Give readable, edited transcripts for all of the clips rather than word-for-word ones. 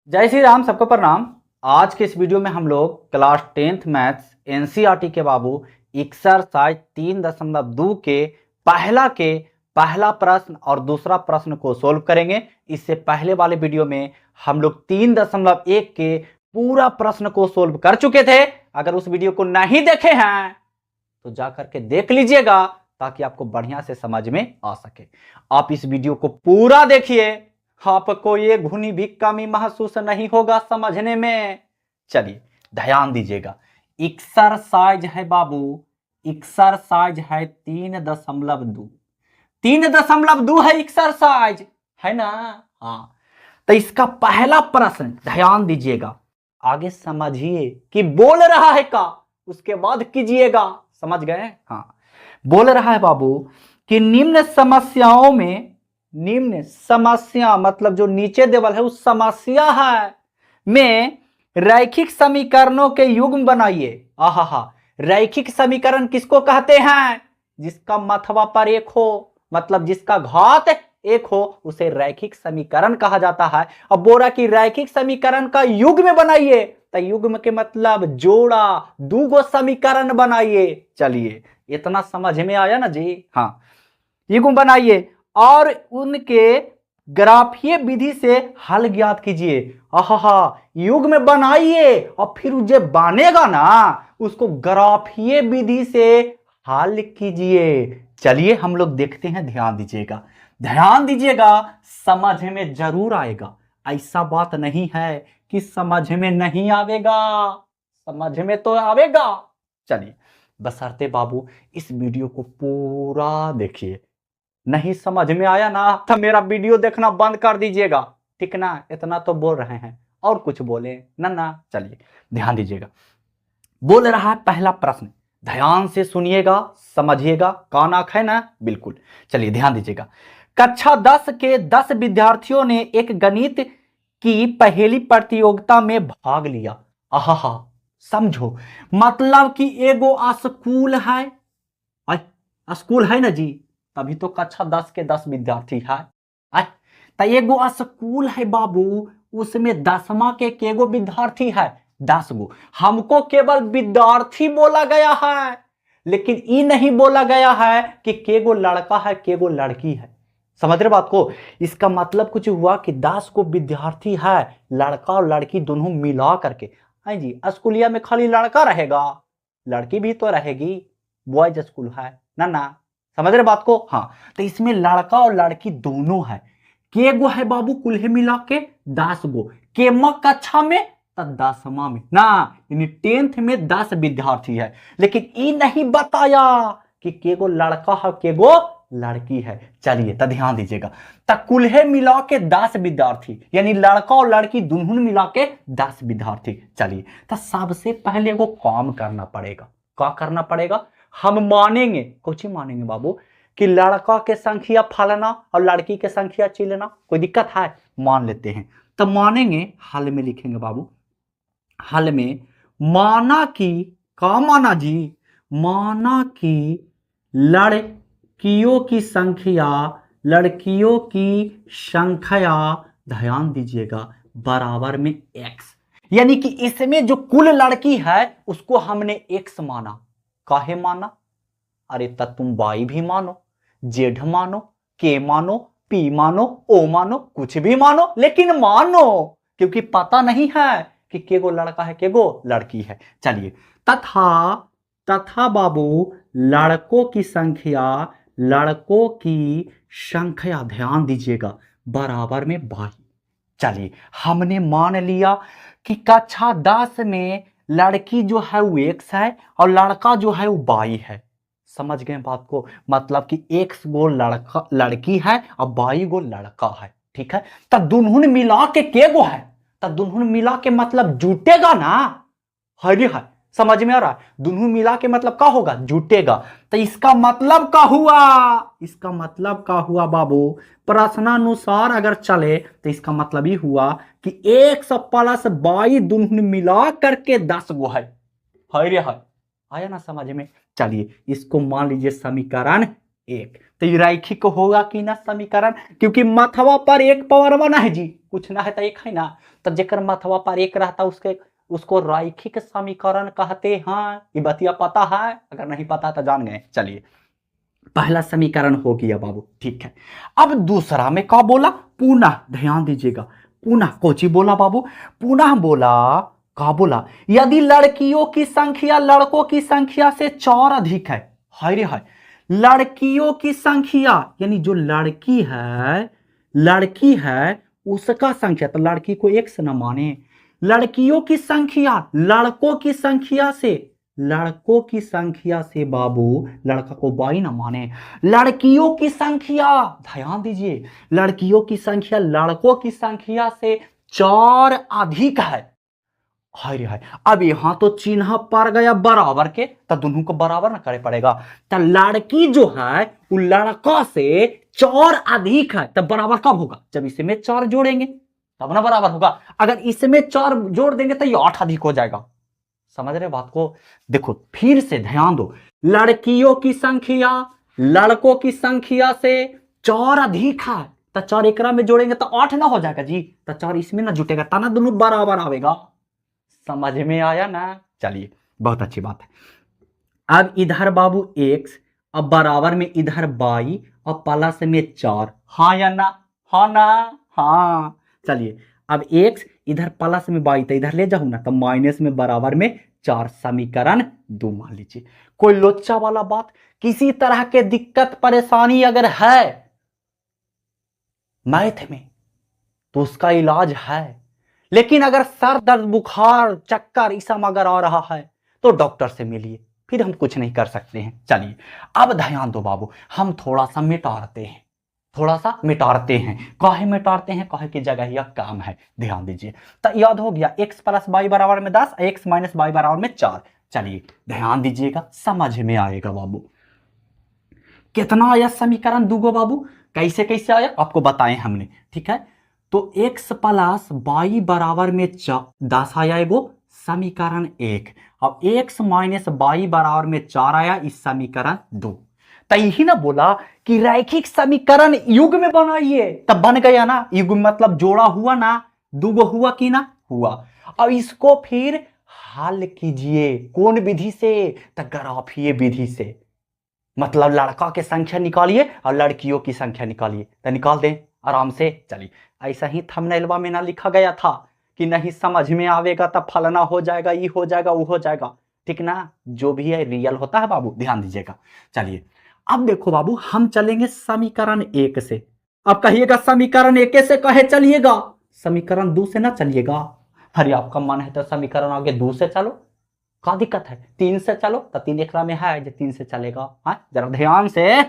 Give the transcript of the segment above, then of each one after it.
जय श्री राम, सबको प्रणाम। आज के इस वीडियो में हम लोग क्लास 10th मैथ्स एनसीईआरटी के बाबू एक्सरसाइज 3.2 के पहला प्रश्न और दूसरा प्रश्न को सोल्व करेंगे। इससे पहले वाले वीडियो में हम लोग 3.1 के पूरा प्रश्न को सोल्व कर चुके थे। अगर उस वीडियो को नहीं देखे हैं तो जा करके देख लीजिएगा ताकि आपको बढ़िया से समझ में आ सके। आप इस वीडियो को पूरा देखिए, आपको ये घुनी भी कमी महसूस नहीं होगा समझने में। चलिए ध्यान दीजिएगा। एक्सरसाइज है बाबू, एक्सरसाइज है 3.2। 3.2 है एक्सरसाइज, है ना। हाँ, तो इसका पहला प्रश्न ध्यान दीजिएगा, आगे समझिए कि बोल रहा है का, उसके बाद कीजिएगा। समझ गए? हाँ, बोल रहा है बाबू कि निम्न समस्याओं मतलब जो नीचे देवल है उस समस्या है में रैखिक समीकरणों के युग्म बनाइए। आहा, रैखिक समीकरण किसको कहते हैं? जिसका मथवा पर एक हो, मतलब जिसका घात एक हो, उसे रैखिक समीकरण कहा जाता है। अब बोला कि रैखिक समीकरण का युग्म बनाइए, तो युग्म के मतलब जोड़ा, दूगो समीकरण बनाइए। चलिए इतना समझ में आया ना जी। हाँ, युग्म बनाइए और उनके ग्राफीय विधि से हल ज्ञात कीजिए। आहा, युग्म बनाइए और फिर जो बनेगा ना उसको ग्राफीय विधि से हल कीजिए। चलिए हम लोग देखते हैं, ध्यान दीजिएगा, ध्यान दीजिएगा, समझ में जरूर आएगा। ऐसा बात नहीं है कि समझ में नहीं आवेगा, समझ में तो आवेगा। चलिए बशर्ते बाबू इस वीडियो को पूरा देखिए। नहीं समझ में आया ना तो मेरा वीडियो देखना बंद कर दीजिएगा, ठीक ना। इतना तो बोल रहे हैं, और कुछ बोले ना। चलिए ध्यान दीजिएगा, बोल रहा है पहला प्रश्न, ध्यान से सुनिएगा, समझिएगा। कान आंख है ना? बिल्कुल। चलिए ध्यान दीजिएगा। कक्षा 10 के 10 विद्यार्थियों ने एक गणित की पहेली प्रतियोगिता में भाग लिया। आहा, समझो, मतलब कि एगो स्कूल है, स्कूल है ना जी, तभी तो कक्षा 10 के 10 विद्यार्थी है। तो एगो स्कूल है बाबू, उसमें 10वां के केगो विद्यार्थी है? 10 गो। हमको केवल विद्यार्थी बोला गया है, लेकिन ये नहीं बोला गया है कि केगो लड़का है केगो लड़की है। समझ रहे बात को? इसका मतलब कुछ हुआ कि 10 को विद्यार्थी है, लड़का और लड़की दोनों मिला करके। है जी, स्कूलिया में खाली लड़का रहेगा, लड़की भी तो रहेगी, बॉयज स्कूल है ना। समझ रहे बात को? हाँ, तो इसमें लड़का और लड़की दोनों है। के गो है बाबू कुल मिला के? 10 गो। केमा कक्षा में? तो 10वां में ना, यानी 10th में 10 विद्यार्थी है, लेकिन ये नहीं बताया कि के गो लड़का है के गो लड़की है। चलिए तो ध्यान दीजिएगा, तो कुल मिला के 10 विद्यार्थी, यानी लड़का और लड़की दोनों मिला के 10 विद्यार्थी। चलिए तो सबसे पहले वो काम करना पड़ेगा। क्या करना पड़ेगा? हम मानेंगे, कुछ ही मानेंगे बाबू, कि लड़का के संख्या फलाना और लड़की के संख्या चिलना। कोई दिक्कत है? मान लेते हैं। तो मानेंगे, हल में लिखेंगे बाबू। हल में माना कि, का माना जी? माना कि लड़कियों की संख्या, ध्यान दीजिएगा, बराबर में x, यानी कि इसमें जो कुल लड़की है उसको हमने x माना। काहे माना? अरे तब तुम y भी मानो, z मानो, k मानो, p मानो, o मानो, कुछ भी मानो, लेकिन मानो, क्योंकि पता नहीं है कि के गो लड़का है के गो लड़की है। चलिए, तथा बाबू लड़कों की संख्या, ध्यान दीजिएगा, बराबर में 22। चलिए हमने मान लिया कि कक्षा 10 में लड़की जो है वो x है और लड़का जो है वो 22 है। समझ गए बात को? मतलब कि x गो लड़की है और 22 गो लड़का है, ठीक है। तो दोनों मिला के गो है, तो दोनों मिला के मतलब जुटेगा ना। हरी है, समझ में आ रहा है? दोनों मिला के मतलब क्या होगा? जुटेगा। तो इसका मतलब क्या हुआ? इसका मतलब क्या हुआ बाबू? प्रश्नानुसार अगर चले तो इसका मतलब ही हुआ कि 100 प्लस 22 दोनों मिला करके 10 गो है। रे है, आया ना समझ में? चलिए इसको मान लीजिए समीकरण एक। तो ये रैखिक होगा कि ना समीकरण, क्योंकि मथवा पर एक पावर बना है जी, कुछ ना है तो एक है ना, तो जेकर मथवा पर एक रहता उसको रैखिक समीकरण कहते हैं। ये बतिया पता है? अगर नहीं पता तो जान गए। चलिए, पहला समीकरण हो गया बाबू, ठीक है। अब दूसरा में क्या बोला? पुनः, ध्यान दीजिएगा, पुनः कोची बोला बाबू? पुनः बोला, क्या बोला? यदि लड़कियों की संख्या लड़कों की संख्या से 4 अधिक है, हाय रे हाय, लड़कियों की संख्या यानी जो लड़की है उसका संख्या, तो लड़की को एक से न माने, लड़कियों की संख्या लड़कों की संख्या से बाबू, लड़का को बाई ना माने, लड़कियों की संख्या, ध्यान दीजिए, लड़कियों की संख्या लड़कों की संख्या से 4 अधिक है। हाय रे हाय, अब यहां तो चिन्ह पड़ गया बराबर के, तो दोनों को बराबर ना करे पड़ेगा। तो लड़की जो है वो लड़का से 4 अधिक है, तब बराबर कब होगा? जब इसमें 4 जोड़ेंगे तब ना बराबर होगा। अगर इसमें 4 जोड़ देंगे तो ये 8 अधिक हो जाएगा। समझ रहे बात को? देखो फिर से ध्यान दो, लड़कियों की संख्या लड़कों की संख्या से 4 अधिक है, तो 4 एकरा में जोड़ेंगे तो 8 ना हो जाएगा जी, तो 4 इसमें ना जुटेगा, तना दोनों बराबर आवेगा। समझ में आया ना? चलिए, बहुत अच्छी बात है। अब इधर बाबू x, अब बराबर में इधर y, और प्लस में 4, हाँ या ना? हाँ ना? हाँ। चलिए, अब x इधर प्लस में y, तो इधर ले जाऊं ना, तो माइनस में बराबर में 4, समीकरण 2 मान लीजिए। कोई लोचा वाला बात, किसी तरह के दिक्कत परेशानी अगर है मैथ में तो उसका इलाज है, लेकिन अगर सर दर्द बुखार चक्कर ये सब अगर आ रहा है तो डॉक्टर से मिलिए, फिर हम कुछ नहीं कर सकते हैं। चलिए, अब ध्यान दो बाबू, हम थोड़ा सा मिटारते हैं, काहे मिटारते हैं, काहे की जगह यह काम है, ध्यान दीजिए। तो याद हो गया, x प्लस वाई बराबर में 10, x माइनस वाई बराबर में 4। चलिए ध्यान दीजिएगा, समझ में आएगा बाबू। कितना आया समीकरण दूगो बाबू? कैसे कैसे आया आपको बताएं हमने, ठीक है। तो x प्लस वाई बराबर में 10 आया एगो समीकरण 1, अब x माइनस वाई बराबर में 4 आया इस समीकरण 2। तो यही ना बोला कि रैखिक समीकरण युग में बनाइए, तब बन गया ना। युग मतलब जोड़ा हुआ ना, दूगो हुआ कि ना हुआ। अब इसको फिर हल कीजिए, कौन विधि से? तो ग्राफीय विधि से, मतलब लड़का की संख्या निकालिए और लड़कियों की संख्या निकालिए, तो निकाल दें आराम से। चलिए, ऐसा ही थंबनेलवा में ना लिखा गया था कि नहीं समझ में आवेगा तब फलना हो जाएगा, ये हो जाएगा, वो हो जाएगा, ठीक ना? जो भी है रियल होता है बाबू, ध्यान दीजिएगा। चलिए, अब देखो बाबू, हम चलेंगे समीकरण 1 से। अब कहिएगा समीकरण 1 से कहे चलिएगा, समीकरण 2 से ना चलिएगा। अरे आपका मन है तो समीकरण आगे 2 से चलो, क्या दिक्कत है? 3 से चलो, तो 3 एकरा में है जो 3 से चलेगा। हाँ, जरा ध्यान से।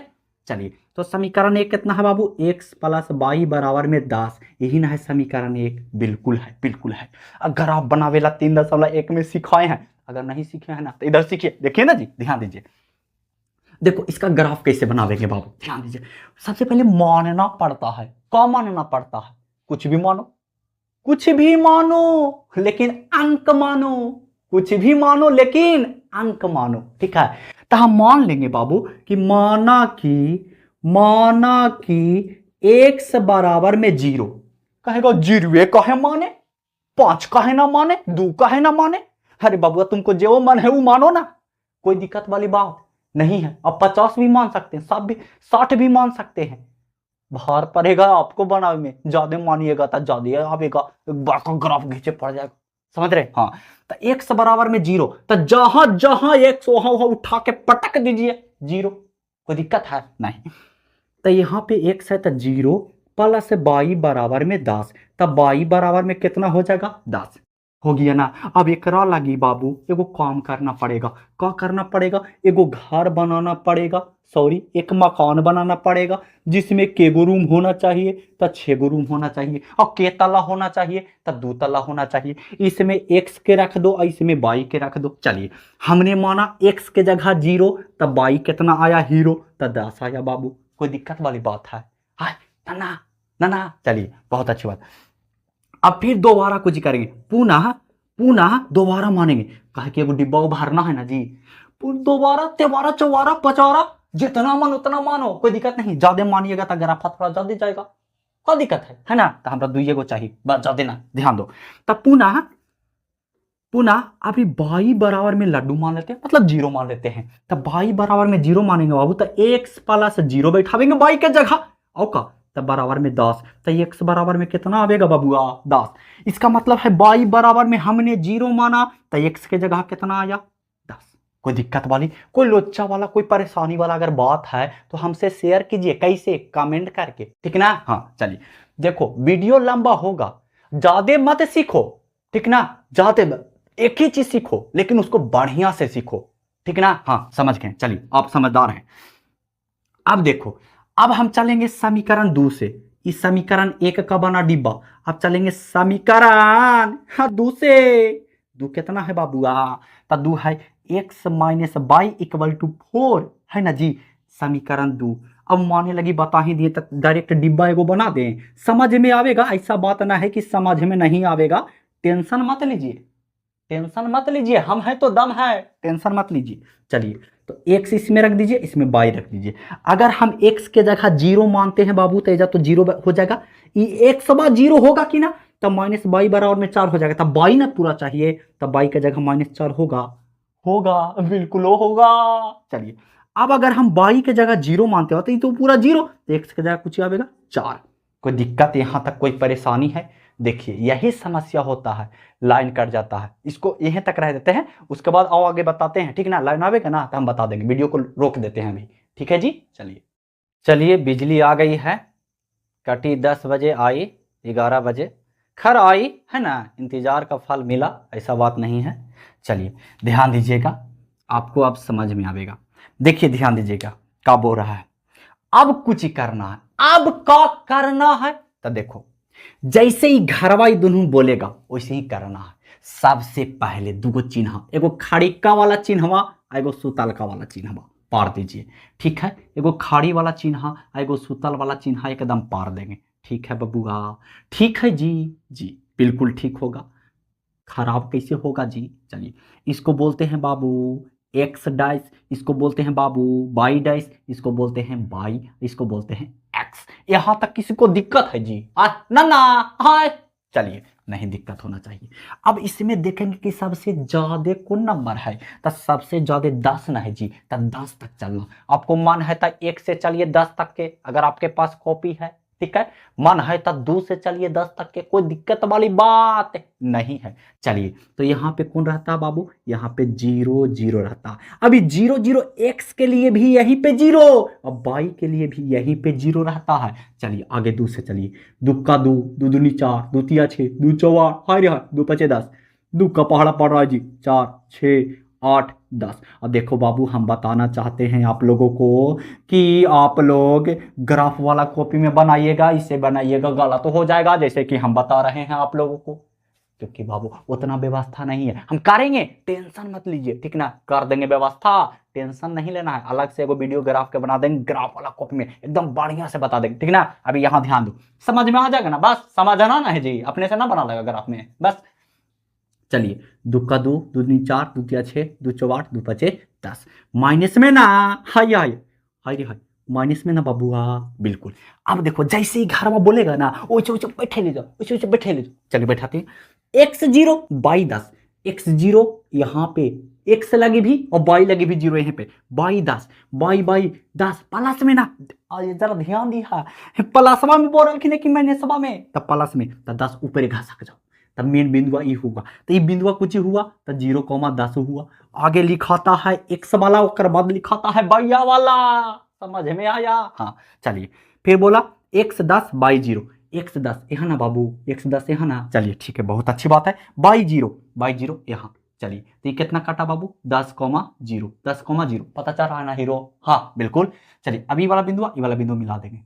चलिए, तो समीकरण 1 कितना है बाबू? x प्लस वाई बराबर में 10, यही ना है समीकरण 1? बिल्कुल है, बिल्कुल है। अगर आप बनावेला 3.1 में सिखाए हैं, अगर नहीं सीखे हैं ना तो इधर सीखिए, देखिए ना जी, ध्यान दीजिए। देखो इसका ग्राफ कैसे बनावेंगे बाबू, ध्यान दीजिए। सबसे पहले मानना पड़ता है, क्या मानना पड़ता है? कुछ भी मानो लेकिन अंक मानो, कुछ भी मानो लेकिन अंक मानो, ठीक है। तो हम मान लेंगे बाबू कि माना कि x बराबर में 0, कहेगा 0 कहे माने, 5 कहे ना माने, 2 कहे ना माने। अरे बाबू तुमको जो मन है वो मानो ना, कोई दिक्कत वाली बात नहीं है। अब 50 भी मान सकते हैं, 60 भी मान सकते हैं, भार पड़ेगा आपको बनावे में, ज्यादा मानिएगा तो ज्यादा आवेगा, बड़का ग्राफ खींचे पड़ जाएगा, समझ रहे? हाँ, तो x बराबर में 0, तो जहां जहां x वहां उठा के पटक दीजिए 0, कोई दिक्कत है नहीं। तो यहाँ पे x है तो 0 प्लस y बराबर में 10, तब y बराबर में कितना हो जाएगा? 10 हो गया ना। अब एकरा लगी बाबू एगो काम करना पड़ेगा, क्या करना पड़ेगा? एगो घर बनाना पड़ेगा, सॉरी एक मकान बनाना पड़ेगा, जिसमें केगो रूम होना चाहिए? तो 6 गो रूम होना चाहिए। और के तला होना चाहिए? तो 2 तला होना चाहिए। इसमें x के रख दो और इसमें y के रख दो। चलिए, हमने माना x के जगह 0, तब y कितना आया? हीरो, तो 10 आया बाबू, कोई दिक्कत वाली बात है? हाय ना ना ना। चलिए, बहुत अच्छी बात। अब फिर दोबारा कुछ करेंगे, पुनः दोबारा मानेंगे, कहे कि एगो डिब्बा भरना है ना जी, दोबारा 13 14 15 जितना मन उतना मानो, कोई दिक्कत नहीं। ज्यादा मानिएगा तो ग्राफ थोड़ा जल्दी जाएगा, क्या दिक्कत है ना। तो हमरा दुइये गो चाहिए बस, ज्यादा ना, ध्यान दो। तब पुनः पुनः अभी बाई बराबर में लड्डू मान लेते हैं, मतलब जीरो मान लेते हैं। तब बाई बराबर में जीरो मानेंगे बाबू, तो एक्स प्लस जीरो बैठावेंगे बाई के जगह, और तब बराबर में 10। तो एक्स बराबर में कितना आवेगा बाबूआ, 10। इसका मतलब है बाई बराबर में हमने जीरो माना, तो एक्स के जगह कितना आया, 10। कोई दिक्कत वाली, कोई लोचा वाला, कोई परेशानी वाला अगर बात है तो हमसे शेयर कीजिए, कैसे, कमेंट करके, ठीक ना। हाँ चलिए, देखो वीडियो लंबा होगा, ज्यादा मत सीखो, ठीक ना, ज्यादा एक ही चीज सीखो लेकिन उसको बढ़िया से सीखो, ठीक ना। हाँ समझ गए, चलिए आप समझदार हैं। अब देखो, अब हम चलेंगे समीकरण 2 से। इस समीकरण 1 का बना डिब्बा, अब चलेंगे समीकरण 2 से। 2 कितना है बाबूआ, तो 2 है x minus Y equal to 4, है ना जी। समीकरण 2 अब माने लगी, बता ही दिए तो डायरेक्ट डिब्बा एगो बना दें, समझ में आवेगा। ऐसा बात ना है कि समझ में नहीं आवेगा, टेंशन मत लीजिए, टेंशन मत लीजिए, हम हैं तो दम है, टेंशन मत लीजिए। चलिए, तो x इसमें रख दीजिए, इसमें y रख दीजिए। अगर हम x के जगह जीरो मानते हैं बाबू, तेजा तो जीरो हो जाएगा, ये x बा जीरो होगा कि ना, तब माइनस बाई बराबर में 4 हो जाएगा, तब बाई ना पूरा चाहिए, तब बाई के जगह -4 होगा, होगा बिल्कुल होगा। चलिए, अब अगर हम बाई के जगह जीरो मानते हो तो ये तो पूरा जीरो, तो x के जगह कुछ आवेगा 4। कोई दिक्कत यहां तक, कोई परेशानी है। देखिए यही समस्या होता है, लाइन कट जाता है, इसको यहीं तक रह देते हैं, उसके बाद आओ आगे बताते हैं, ठीक ना। लाइन आवेगा ना तो हम बता देंगे, वीडियो को रोक देते हैं अभी, ठीक है जी। चलिए चलिए, बिजली आ गई है, कटी 10 बजे, आई 11 बजे, खैर आई है ना, इंतजार का फल मिला, ऐसा बात नहीं है। चलिए ध्यान दीजिएगा, आपको अब समझ में आवेगा। देखिए ध्यान दीजिएगा, क्या बोल रहा है, अब कुछ ही करना है। अब क्या करना है, तो देखो, जैसे ही घरवाई दोनों बोलेगा वैसे ही करना है। सबसे पहले दूगो चिन्ह, एगो खड़िका वाला चिन्हवा, एगो सुतलका वाला चिन्हवा पार दीजिए, ठीक है। एगो खाड़ी वाला चिन्ह, एगो सुतल वाला चिन्ह एकदम पार देंगे, ठीक है बबुआ, ठीक है जी, जी बिल्कुल ठीक होगा। खराब कैसे होगा जी, चलिए, इसको बोलते हैं बाबू एक्स डाइस, इसको बोलते हैं बाबू बाई डाइस, इसको बोलते हैं बाई, इसको बोलते हैं एक्स। यहां तक किसी को दिक्कत है जी, ना ना, हाँ चलिए, नहीं दिक्कत होना चाहिए। अब इसमें देखेंगे कि सबसे ज्यादा कौन नंबर है, तो सबसे ज्यादा 10 ना है जी, तो 10 तक चलना। आपको मन है तो 1 से चलिए 10 तक के, अगर आपके पास कॉपी है, ठीक है। मन है तो 2 से चलिए 10 तक के, कोई दिक्कत वाली बात नहीं है। चलिए, तो यहाँ पे कौन रहता है बाबू, यहाँ पे 0 0 रहता। अभी 0 0 x के लिए भी यहीं पे 0, और y के लिए भी यहीं पे 0 रहता है। चलिए आगे 2 से चलिए, 2 का 2, 2 दूनी 4, 2 तिया 6, 2 चौवा, हाय रे हाय, 2 पचे 10, 2 का पहाड़ा पड़ रहा है जी, 4 6 8 10। अब देखो बाबू, हम बताना चाहते हैं आप लोगों को कि आप लोग ग्राफ वाला कॉपी में बनाइएगा, इसे बनाइएगा गलत हो जाएगा, जैसे कि हम बता रहे हैं आप लोगों को, क्योंकि बाबू उतना व्यवस्था नहीं है। हम करेंगे, टेंशन मत लीजिए, ठीक ना, कर देंगे व्यवस्था, टेंशन नहीं लेना है। अलग से एगो वीडियो ग्राफ के बना देंगे, ग्राफ वाला कॉपी में एकदम बढ़िया से बता देंगे, ठीक ना। अभी यहाँ ध्यान दो, समझ में आ जाएगा ना, बस समझना ना है जी, अपने से ना बना लगा ग्राफ में, बस। चलिए, 2 का 2, 2 दूनी 4, 2 तिया 6, 2 चौवा 8, 2 पचे 10, माइनस में ना, हाय हाय हाय रे हाय, माइनस में ना बाबूआ, बिल्कुल। अब देखो, जैसे ही घर में बोलेगा ना, ओछे ओछे बैठे ले जाओ, ओछे ओछे बैठे ले जाओ। चलिए बैठाते हैं, x0 बाई 10, x0 यहाँ पे x लगी भी और y लगी भी 0 यहाँ पे, बाई 10, बाई बाई 10 प्लस में ना, जरा ध्यान दिया, प्लसवा में बोल रखी कि मैंने सभा में, तब प्लस में, तब 10 ऊपर घास जाओ, तब मेन बिंदुआ ई होगा, तो ये बिंदुआ कुछ ही हुआ, तो 0,10 हुआ। आगे लिखाता है x वाला, उसके बाद लिखाता है बाइया वाला, समझ में आया। हाँ चलिए, फिर बोला x10 बाई 0, x10 यहाँ ना बाबू, x10 यहाँ ना, चलिए ठीक है, बहुत अच्छी बात है। बाई 0 यहाँ, चलिए, तो ये कितना काटा बाबू, 10,0, 10,0 पता चल रहा है ना हीरो, हाँ बिल्कुल। चलिए, अभी वाला बिंदु, ये वाला बिंदु मिला देंगे,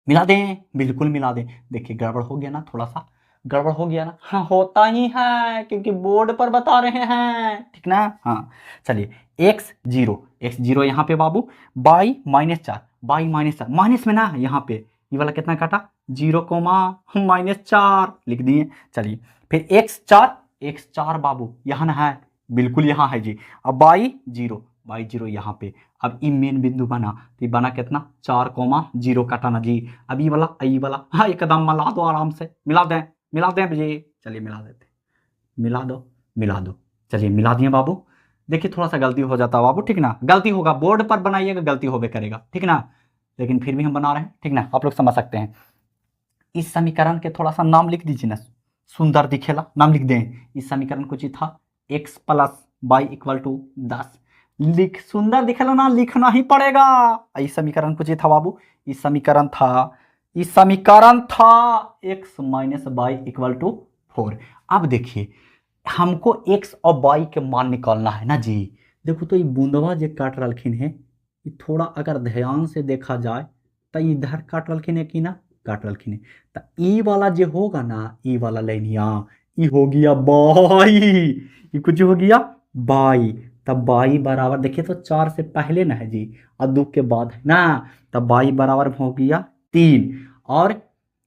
मिला दें, बिल्कुल मिला दें। देखिए गड़बड़ हो गया ना, थोड़ा सा गड़बड़ हो गया ना, हाँ होता ही है, क्योंकि बोर्ड पर बता रहे हैं, ठीक ना। हाँ चलिए, x0 यहाँ पे बाबू, बाई -4, बाई -4, माइनस में ना यहाँ पे, ये वाला कितना काटा, 0,-4 लिख दिए। चलिए, फिर x4 बाबू यहाँ ना है, बिल्कुल यहाँ है जी। अब बाई 0, वाई 0 यहाँ पे। अब ये मेन बिंदु बना, तो ये बना कितना 4,0 काटाना जी। अब ये वाला हाँ एकदम मिला दो आराम से, मिला दें जी। चलिए मिला देते, मिला दो। चलिए मिला दिए बाबू। देखिए थोड़ा सा गलती हो जाता है बाबू, ठीक ना, गलती होगा, बोर्ड पर बनाइएगा गलती होबे करेगा, ठीक ना, लेकिन फिर भी हम बना रहे हैं, ठीक ना, आप लोग समझ सकते हैं। इस समीकरण के थोड़ा सा नाम लिख दीजिए ना, सुंदर दिखेला, नाम लिख दें। इस समीकरण कुछ ही था x plus Y equal to 10। सुंदर दिखेला ना, लिखना ही पड़ेगा। इस समीकरण कुछ ही था बाबू, इस समीकरण था x minus Y equal to 4। अब देखिए हमको x और y के मान निकालना है ना जी। देखो तो ये बूंदवा जो काट रखिन है, ये थोड़ा अगर ध्यान से देखा जाए तो इधर काट रखिन है कि ना, काट रखिन है। तो ई वाला जो होगा ना, ई वाला लाइनिया, ई हो गया बाई, ये कुछ हो गया बाई। तब बाई बराबर देखिए तो 4 से पहले ना है जी और 2 के बाद है ना, तब बाई बराबर में हो गया 3, और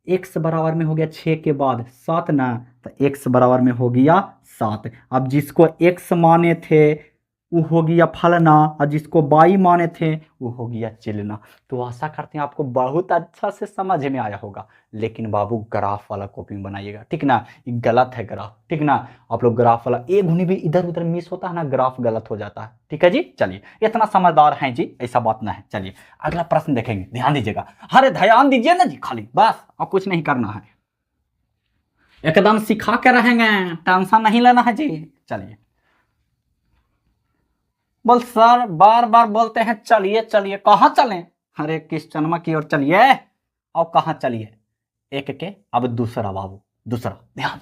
x बराबर में हो गया 6 के बाद 7 ना, तो x बराबर में हो गया 7। अब जिसको x माने थे वो हो गया फलना, और जिसको बाई माने थे वो हो गया चिलना। तो आशा करते हैं आपको बहुत अच्छा से समझ में आया होगा। लेकिन बाबू ग्राफ वाला कॉपी बनाइएगा, ठीक ना, ये गलत है ग्राफ, ठीक ना। आप लोग ग्राफ वाला एक घुनी भी इधर उधर मिस होता है ना, ग्राफ गलत हो जाता है, ठीक है जी। चलिए इतना समझदार हैं जी, ऐसा बात ना है। चलिए अगला प्रश्न देखेंगे, ध्यान दीजिएगा, अरे ध्यान दीजिए ना जी, खाली बस और कुछ नहीं करना है, एकदम सिखा के रहेंगे, टेंशन नहीं लेना है जी। चलिए बोल सर बार बार बोलते हैं चलिए चलिए, कहाँ चलें? अरे क्रिश्चनमा की ओर चलिए, और कहाँ चलिए, एक के। अब दूसरा बाबू, दूसरा ध्यान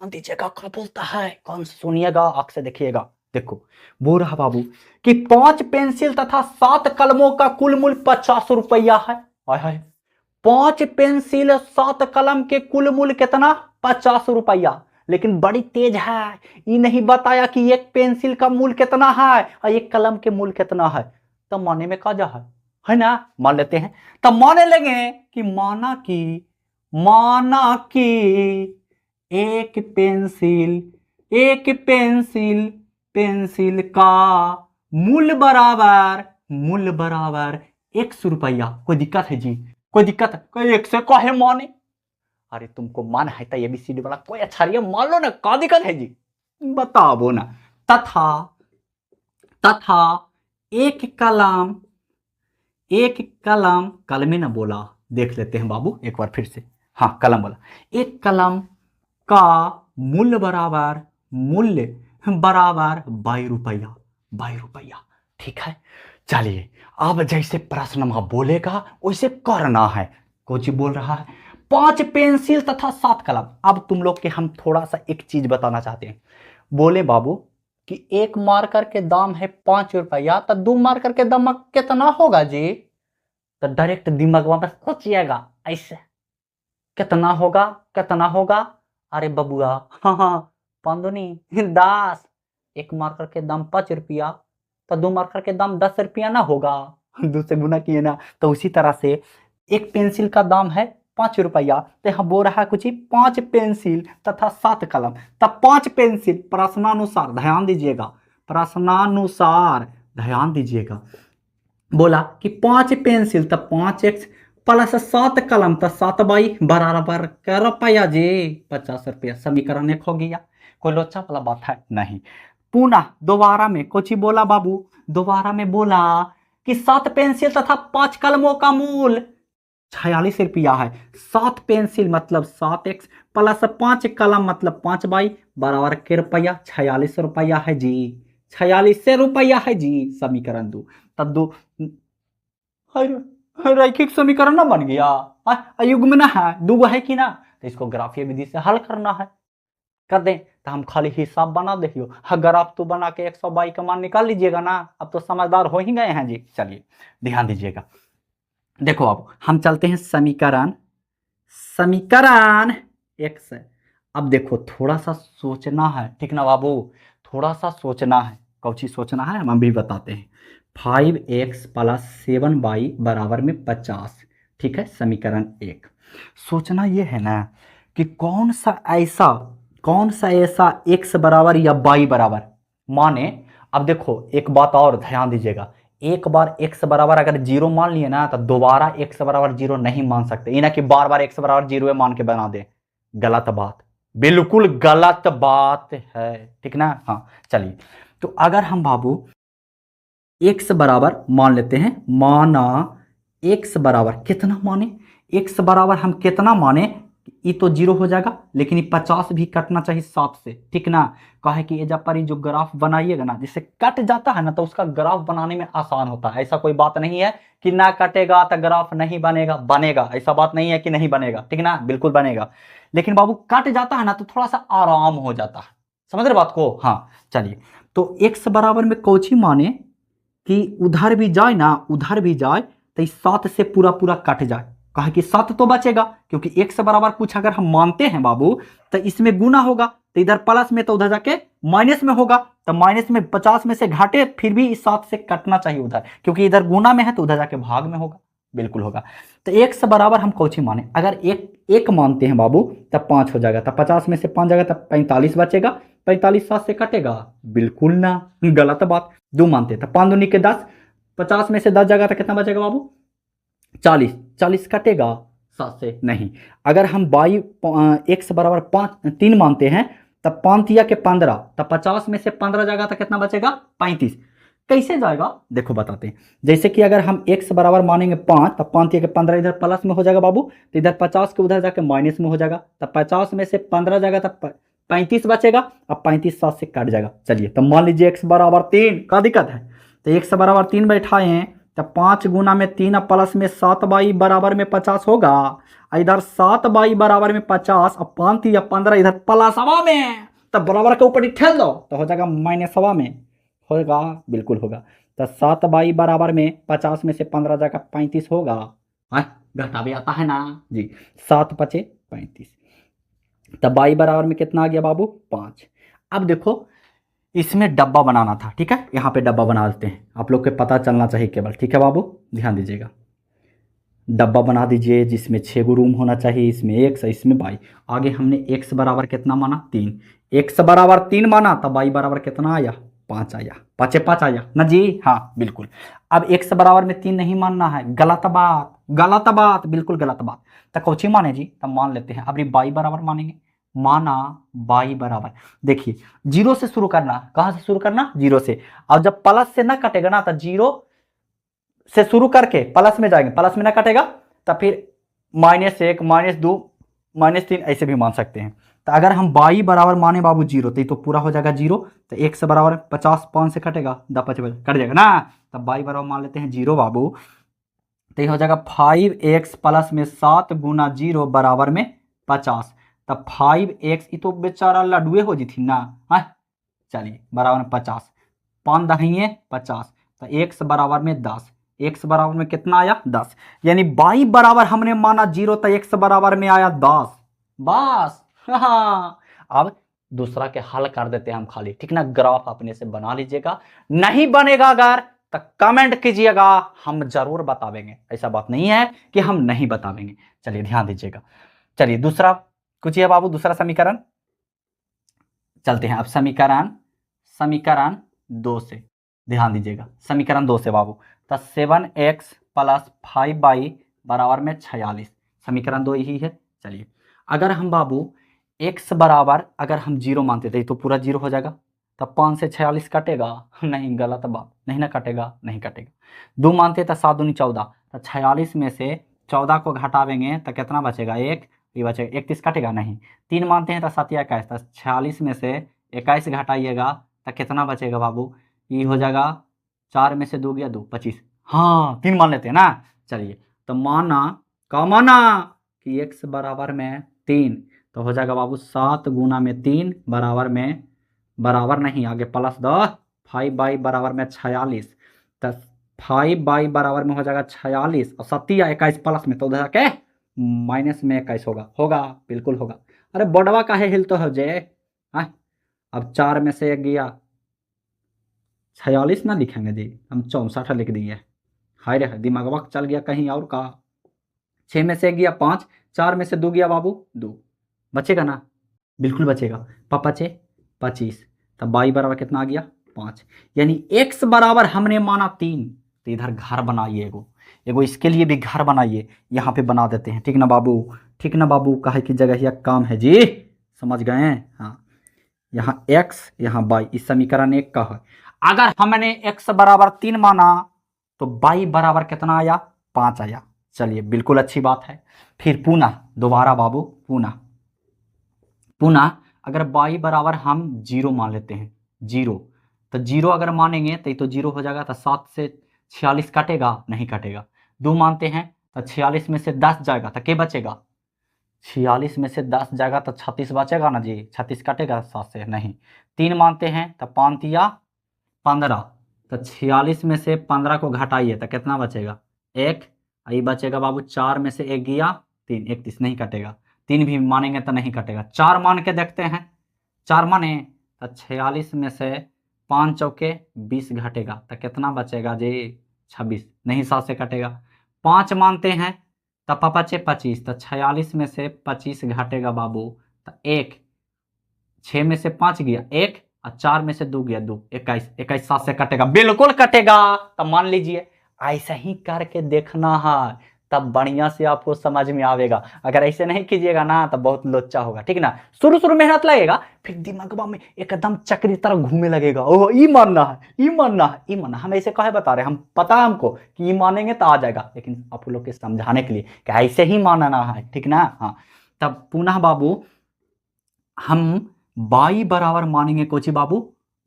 दीजिएगा क्या बोलता है, कौन सुनिएगा, आंख से देखिएगा। देखो बोल रहा बाबू कि 5 पेंसिल तथा 7 कलमों का कुल मूल्य 50 रुपया है। हाय 5 पेंसिल 7 कलम के कुल मूल्य कितना, 50 रुपया। लेकिन बड़ी तेज है, ये नहीं बताया कि एक पेंसिल का मूल्य कितना है और एक कलम के मूल्य कितना है। तब माने में काजा है ना, मान लेते हैं। तब माने लेंगे कि माना कि एक पेंसिल का मूल्य बराबर 100 रुपया। कोई दिक्कत है जी, कोई दिक्कत है, कोई एक से कहे माने। अरे तुमको मान है तो ABCD वाला कोई अच्छा रही है, मान लो ना, क्या दिक्कत है जी, बताओ ना। तथा एक कलम में ना बोला, देख लेते हैं बाबू एक बार फिर से। हाँ कलम बोला, एक कलम का मूल्य बराबर 22 रुपया, ठीक है। चलिए अब जैसे प्रश्न में बोलेगा वैसे करना है। कोच बोल रहा है 5 पेंसिल तथा 7 कलम। अब तुम लोग के हम थोड़ा सा एक चीज बताना चाहते हैं। बोले बाबू कि एक मार्कर के दाम है 5 रुपया, तो 2 मार्कर के दाम कितना होगा जी? तो डायरेक्ट दिमाग में सोचिएगा ऐसे, कितना होगा। अरे बबुआ हाँ 5 दूनी 10, एक मार्कर के दाम 5 रुपया, तो 2 मार्कर के दाम 10 रुपया ना होगा, 2 से गुना किए ना। तो उसी तरह से एक पेंसिल का दाम है 5 रुपया, तो यहाँ बोल रहा है कुछ ही 5 पेंसिल तथा 7 कलम। तब 5 पेंसिल प्रश्नानुसार ध्यान दीजिएगा, बोला कि 5 पेंसिल तब 5x प्लस 7 कलम तो 7 बाई बराबर क्या रुपया जी, 50 रुपया। समीकरण 1 हो गया। कोई लोचा वाला बात है नहीं। पुनः दोबारा में कुछ ही बोला बाबू, दोबारा में बोला कि 7 पेंसिल तथा 5 कलमों का मूल्य 46 रुपया है। 7 पेंसिल मतलब 7x प्लस 5 कलम मतलब 5 बाई बराबर के रुपया 46 रुपया है जी, 46 रुपया है जी। समीकरण 2 तब 2 रैखिक समीकरण ना बन गया, युग्म ना है, 2 है कि ना, तो इसको ग्राफीय विधि से हल करना है। कर दें तो हम खाली हिसाब बना देखियो, अगर आप तो बना के 122 का मान निकाल लीजिएगा ना, अब तो समझदार हो ही गए हैं जी। चलिए ध्यान दीजिएगा, देखो अब हम चलते हैं समीकरण 1 से। अब देखो थोड़ा सा सोचना है, ठीक ना बाबू, थोड़ा सा सोचना है। कौची सोचना है हम भी बताते हैं। 5x प्लस 7y बराबर में 50, ठीक है। समीकरण 1 सोचना ये है ना कि कौन सा ऐसा x बराबर या y बराबर, माने अब देखो एक बात और ध्यान दीजिएगा, एक बार x बराबर अगर 0 मान लिए ना तो दोबारा x बराबर 0 नहीं मान सकते, ये ना कि बार बार x बराबर 0 मान के बना दे, गलत बात, बिल्कुल गलत बात है, ठीक ना। हाँ चलिए, तो अगर हम बाबू x बराबर मान लेते हैं, माना x बराबर कितना माने, x बराबर हम कितना माने, ये तो 0 हो जाएगा, लेकिन ये 50 भी कटना चाहिए 7 से, ठीक ना। कहे कि ये जब पर जो ग्राफ बनाइएगा ना, जिससे कट जाता है ना तो उसका ग्राफ बनाने में आसान होता है। ऐसा कोई बात नहीं है कि ना कटेगा तो ग्राफ नहीं बनेगा, बनेगा, ऐसा बात नहीं है कि नहीं बनेगा, ठीक ना, बिल्कुल बनेगा। लेकिन बाबू कट जाता है ना तो थोड़ा सा आराम हो जाता है, समझ रहे बात को। हाँ चलिए, तो x बराबर में कौची माने कि उधर भी जाए ना, उधर भी जाए तो इस 7 से पूरा पूरा कट जाए, कहा कि 7 तो बचेगा, क्योंकि x बराबर कुछ अगर हम मानते हैं बाबू तो इसमें गुना होगा, तो इधर प्लस में तो उधर जाके माइनस में होगा, तो माइनस में 50 में से घाटे फिर भी इस 7 से कटना चाहिए उधर, क्योंकि इधर गुना में है तो उधर जाके भाग में होगा, बिल्कुल होगा। तो x बराबर हम कौची माने, अगर एक मानते हैं बाबू तब 5 हो जाएगा, तब 50 में से 5 जाएगा तब 45 बचेगा, 45 7 से कटेगा, बिल्कुल ना, गलत बात। 2 मानते तब 5 दूनी के 10, 50 में से 10 जाएगा तो कितना बचेगा बाबू, 40, 40 कटेगा 7 से, नहीं। अगर हम बाई x बराबर 3 मानते हैं तब 5 तिया के 15, तब 50 में से 15 जाएगा तो कितना बचेगा 35, कैसे जाएगा देखो बताते हैं। जैसे कि अगर हम x बराबर मानेंगे 5, तब 5 तिया के 15 इधर प्लस में हो जाएगा बाबू, तो इधर 50 के उधर जाके माइनस में हो जाएगा, तब 50 में से 15 जाएगा तब 35 बचेगा, अब 35 7 से कट जाएगा। चलिए तो मान लीजिए x बराबर 3, का दिक्कत है, तो x बराबर 3 बैठाए हैं, तब 5 गुना में 3 प्लस में 7 बाई बराबर में 50 होगा, इधर 7 बाई बराबर में 50, अब 5 या 15 इधर प्लस हवा में, तब बराबर के ऊपर ही ठेल दो तो हो जाएगा माइनस हवा में, होगा, बिल्कुल होगा। तो 7 बाई बराबर में 50 में से 15 जाकर 35 होगा, घटा भी आता है ना जी, 7 पचे 35, तब बाई बराबर में कितना आ गया बाबू 5। अब देखो इसमें डब्बा बनाना था, ठीक है, यहाँ पे डब्बा बना देते हैं, आप लोग को पता चलना चाहिए केवल, ठीक है बाबू, ध्यान दीजिएगा। डब्बा बना दीजिए जिसमें 6 रूम होना चाहिए, इसमें x इसमें y, आगे हमने x बराबर कितना माना 3, x बराबर 3 माना तब y बराबर कितना आया 5 आया, 5 5 आया ना जी, हाँ बिल्कुल। अब x बराबर में 3 नहीं मानना है, गलत बात, गलत बात, बिल्कुल गलत बात। तो कौची माने जी, तब मान लेते हैं, अब y बराबर मानेंगे, माना y बराबर, देखिए 0 से शुरू करना, कहां से शुरू करना 0 से, और जब प्लस से ना कटेगा ना तो 0 से शुरू करके प्लस में जाएंगे, प्लस में ना कटेगा तो फिर -1 -2 -3 ऐसे भी मान सकते हैं। तो अगर हम y बराबर माने बाबू 0 तो ये तो पूरा हो जाएगा 0, तो x बराबर 50, 5 से कटेगा 10 5 कट जाएगा ना, तब y बराबर मान लेते हैं 0 बाबू, तो ये हो जाएगा 5x प्लस में 7 गुना 0 बराबर में 50, तब 5x, ये तो बेचारा लडुए हो जी थी ना, हाँ चलिए बराबर में 50, 5 दहिए 50, तो x बराबर में 10, x बराबर में कितना आया 10, यानी y बराबर हमने माना 0 तो x बराबर में आया 10, बस। हाँ अब दूसरा के हल कर देते हैं हम खाली, ठीक ना, ग्राफ अपने से बना लीजिएगा, नहीं बनेगा अगर तो कमेंट कीजिएगा, हम जरूर बतावेंगे, ऐसा बात नहीं है कि हम नहीं बतावेंगे। चलिए ध्यान दीजिएगा, चलिए दूसरा कुछ है बाबू, दूसरा समीकरण चलते हैं। अब समीकरण 2 से ध्यान दीजिएगा, समीकरण 2 से बाबू, तो 7x प्लस 5y बराबर में 46, समीकरण 2 यही है। चलिए अगर हम बाबू x बराबर अगर हम 0 मानते थे तो पूरा 0 हो जाएगा, तब 5 से 46 कटेगा, नहीं गलत बात, नहीं ना कटेगा, नहीं कटेगा। 2 मानते तो 7 दूनी 14, तो 46 में से 14 को घटावेंगे तो कितना बचेगा 1, ये बचेगा 31 कटेगा नहीं। 3 मानते हैं तो 7 या 21, तो 46 में से 21 घटाइएगा तो कितना बचेगा बाबू, ये हो जाएगा 4 में से 2 गया 2 25, हाँ 3 मान लेते हैं ना। चलिए तो माना का माना कि x बराबर में 3, तो हो जाएगा बाबू 7 गुना में 3 बराबर में, बराबर नहीं आगे प्लस 10, 5y बराबर में 46, तो 5y बराबर में हो जाएगा 46, और 7 या 21 प्लस में तो उधर के माइनस में 21 होगा, होगा बिल्कुल होगा। अरे बड़वा काहे हिलते हो जे, हाँ अब 4 में से 1 गया, 46 ना लिखेंगे जी, हम 64 लिख दिए, हाय रे दिमाग वक्त चल गया कहीं और का। 6 में से 1 गया 5, 4 में से 2 गया बाबू 2, बचेगा ना, बिल्कुल बचेगा, 5 5 25, तब y बराबर कितना आ गया 5, यानी x बराबर हमने माना 3, तो इधर घर बनाइए एगो एगो इसके लिए भी घर बनाइए, यहाँ पे बना देते हैं। ठीक ना बाबू, ठीक ना बाबू, काहे की जगह यह काम है जी, समझ गए हैं। हाँ, यहाँ x यहाँ y, इस समीकरण 1 का है। अगर हमने x बराबर 3 माना तो y बराबर कितना आया, 5 आया। चलिए बिल्कुल अच्छी बात है। फिर पुनः दोबारा बाबू, पुनः अगर y बराबर हम 0 मान लेते हैं, 0, तो 0 अगर मानेंगे तो ये तो 0 हो जाएगा, तो 7 से 46 कटेगा, नहीं कटेगा। 2 मानते हैं तो 46 में से 10 जाएगा तो क्या बचेगा, 46 में से 10 जाएगा तो 36 बचेगा ना जी, 36 कटेगा 7 से, नहीं। 3 मानते हैं तो 5 या 15, तो 46 में से 15 को घटाइए तो कितना बचेगा, 1। ये बचेगा बाबू 4 में से 1 गया 3, 31 नहीं कटेगा। 3 भी मानेंगे तो नहीं कटेगा। 4 मान के देखते हैं, 4 माने तो 46 में से 5 चौके 20 घटेगा तो कितना बचेगा जी, 26, नहीं 7 से कटेगा। 5 मानते हैं तो बचे 25, तो 46 में से 25 घटेगा बाबू तो 1, 6 में से 5 गया 1, और 4 में से 2 गया 2, 21, 21 7 से कटेगा, बिल्कुल कटेगा। तब मान लीजिए ऐसा ही करके देखना है, तब बढ़िया से आपको समझ में आवेगा। अगर ऐसे नहीं कीजिएगा ना तो बहुत लोचा होगा, ठीक ना। शुरू शुरू मेहनत लगेगा, फिर दिमाग में एकदम चक्री तरह घूमने लगेगा, ओह ई मानना है, ई मानना है, ई मानना। हम ऐसे कहे बता रहे, हम पता है हमको कि ई मानेंगे तो आ जाएगा, लेकिन आप लोग के समझाने के लिए कि ऐसे ही मानना है, ठीक ना। हाँ, तब पुनः बाबू हम y बराबर मानेंगे कोची बाबू,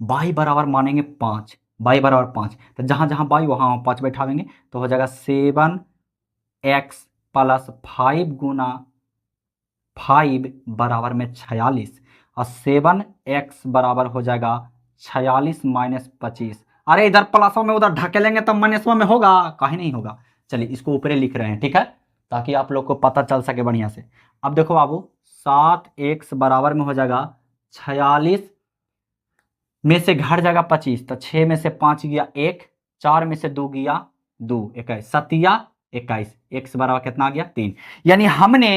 y बराबर मानेंगे 5, y बराबर 5, तो जहां जहां y वहां 5 बैठावेंगे तो हो जाएगा 7x प्लस 5 गुना 5 बराबर में 46, और 7x बराबर हो जाएगा 46 माइनस 25। अरे इधर प्लसों में उधर ढकेलेंगे तब माइनसों में होगा, कहीं नहीं होगा। चलिए इसको ऊपर लिख रहे हैं, ठीक है, ताकि आप लोग को पता चल सके बढ़िया से। अब देखो बाबू 7x बराबर में हो जाएगा 46 में से घट जाएगा 25, तो 6 में से 5 गया 1, 4 में से 2 गया 2, 21 सतिया 21, x बराबर कितना आ गया 3। यानी हमने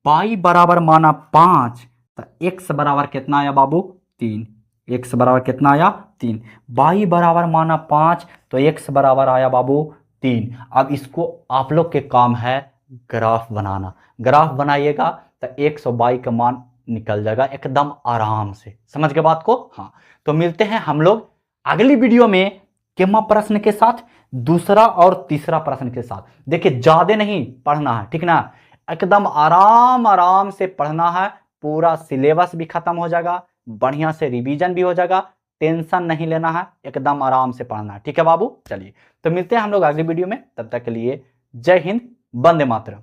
y बराबर माना 5, तो x बराबर कितना आया बाबू 3, x बराबर कितना आया 3। y बराबर माना 5 तो x बराबर आया बाबू 3। अब इसको आप लोग के काम है ग्राफ बनाना, ग्राफ बनाइएगा तो x और y का मान निकल जाएगा एकदम आराम से, समझ गए बात को। हाँ, तो मिलते हैं हम लोग अगली वीडियो में केमा प्रश्न के साथ, दूसरा और तीसरा प्रश्न के साथ। देखिए ज्यादा नहीं पढ़ना है, ठीक ना, एकदम आराम आराम से पढ़ना है, पूरा सिलेबस भी खत्म हो जाएगा, बढ़िया से रिवीजन भी हो जाएगा, टेंशन नहीं लेना है, एकदम आराम से पढ़ना है, ठीक है बाबू। चलिए तो मिलते हैं हम लोग अगली वीडियो में, तब तक के लिए जय हिंद, वंदे मातरम।